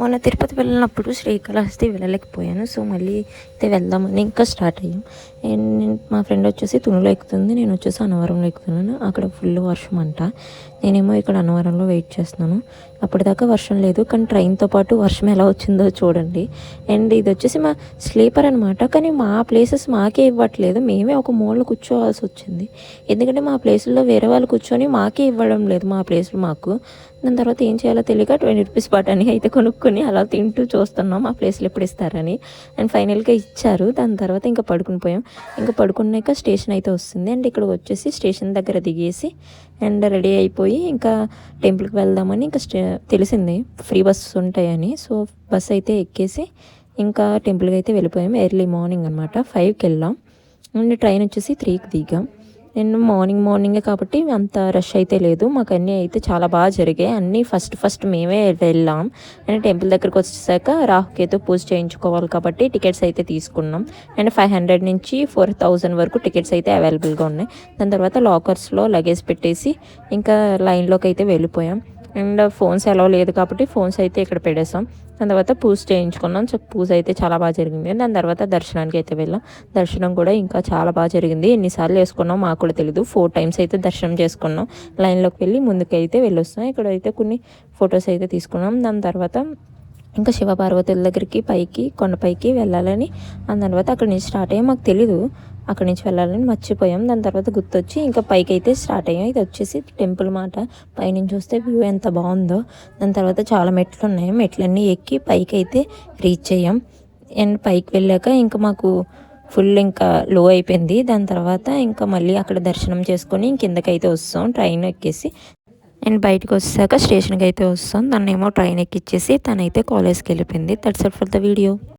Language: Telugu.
మొన్న తిరుపతి వెళ్ళినప్పుడు శ్రీకాళహస్తి వెళ్ళలేకపోయాను. సో మళ్ళీ అయితే వెళ్దామని ఇంకా స్టార్ట్ అయ్యాం. అండ్ మా ఫ్రెండ్ వచ్చేసి తునిలో ఎక్కుతుంది, నేను వచ్చేసి అన్నవరంలో ఎక్కుతున్నాను. అక్కడ ఫుల్ వర్షం అంట. నేనేమో ఇక్కడ అన్నవరంలో వెయిట్ చేస్తున్నాను. అప్పటిదాకా వర్షం లేదు, కానీ ట్రైన్తో పాటు వర్షం ఎలా వచ్చిందో చూడండి. అండ్ ఇది వచ్చేసి మా స్లీపర్ అనమాట, కానీ మా ప్లేసెస్ మాకే ఇవ్వట్లేదు. మేమే ఒక మూల కూర్చోవాల్సి వచ్చింది. ఎందుకంటే మా ప్లేసుల్లో వేరే వాళ్ళు కూర్చొని మాకే ఇవ్వడం లేదు మా ప్లేస్లు మాకు. దాని తర్వాత ఏం చేయాలో తెలియక 20 రూపీస్ బఠానీ అయితే కొనుక్కొని అలా తింటూ చూస్తున్నాం ఆ ప్లేస్లో ఎప్పుడు ఇస్తారని. అండ్ ఫైనల్గా ఇచ్చారు. దాని తర్వాత ఇంకా పడుకుని పోయాం. ఇంకా పడుకున్నాక స్టేషన్ అయితే వస్తుంది. అండ్ ఇక్కడ వచ్చేసి స్టేషన్ దగ్గర దిగేసి అండ్ రెడీ అయిపోయి ఇంకా టెంపుల్కి వెళ్దామని ఇంకా తెలిసింది ఫ్రీ బస్సు ఉంటాయని. సో బస్ అయితే ఎక్కేసి ఇంకా టెంపుల్కి అయితే వెళ్ళిపోయాం. ఎర్లీ మార్నింగ్ అనమాట, 5కి వెళ్ళాం. అండ్ ట్రైన్ వచ్చేసి 3కి దిగాం. నేను మార్నింగే కాబట్టి అంత రష్ అయితే లేదు. మాకు అన్నీ అయితే చాలా బాగా జరిగాయి. అన్నీ ఫస్ట్ మేమే వెళ్ళాం. అండ్ టెంపుల్ దగ్గరకు వచ్చేసాక రాహుకేతు పూజ చేయించుకోవాలి కాబట్టి టికెట్స్ అయితే తీసుకున్నాం. అండ్ 500 నుంచి 4000 వరకు టికెట్స్ అయితే అవైలబుల్గా ఉన్నాయి. దాని తర్వాత లాకర్స్లో లగేజ్ పెట్టేసి ఇంకా లైన్లోకి అయితే వెళ్ళిపోయాం. అండ్ ఫోన్స్ అలౌ లేదు కాబట్టి ఫోన్స్ అయితే ఇక్కడ పెట్టేసాం. దాని తర్వాత పూజ చేయించుకున్నాం. సో పూజ అయితే చాలా బాగా జరిగింది. దాని తర్వాత దర్శనానికి అయితే వెళ్ళాం. దర్శనం కూడా ఇంకా చాలా బాగా జరిగింది. ఎన్నిసార్లు వేసుకున్నాం మాకు కూడా తెలీదు. 4 టైమ్స్ అయితే దర్శనం చేసుకున్నాం. లైన్లోకి వెళ్ళి ముందుకైతే వెళ్ళొస్తాం. ఇక్కడ అయితే కొన్ని ఫొటోస్ అయితే తీసుకున్నాం. దాని తర్వాత ఇంకా శివపార్వతుల దగ్గరికి కొండపైకి వెళ్ళాలని, దాని తర్వాత అక్కడి నుంచి స్టార్ట్ అయ్యాం. మాకు తెలీదు అక్కడి నుంచి వెళ్ళాలని, మర్చిపోయాం. దాని తర్వాత గుర్తొచ్చి ఇంకా పైకి అయితే స్టార్ట్ అయ్యాం. ఇది వచ్చేసి టెంపుల్ మాట. పైనుంచి చూస్తే వ్యూ ఎంత బాగుందో. దాని తర్వాత చాలా మెట్లు ఉన్నాయి. మెట్లన్నీ ఎక్కి పైకి అయితే రీచ్ అయ్యాం. అండ్ పైకి వెళ్ళాక ఇంకా మాకు ఫుల్ ఇంకా లో అయిపోయింది. దాని తర్వాత ఇంకా మళ్ళీ అక్కడ దర్శనం చేసుకొని కిందకైతే వస్తాం ట్రైన్ ఎక్కేసి. అండ్ బయటకు వచ్చాక స్టేషన్కి అయితే వస్తాం. దాన్ని ఏమో ట్రైన్ ఎక్కిచ్చేసి తనైతే కాలేజ్కి వెళ్ళిపోయింది. That's it for the video.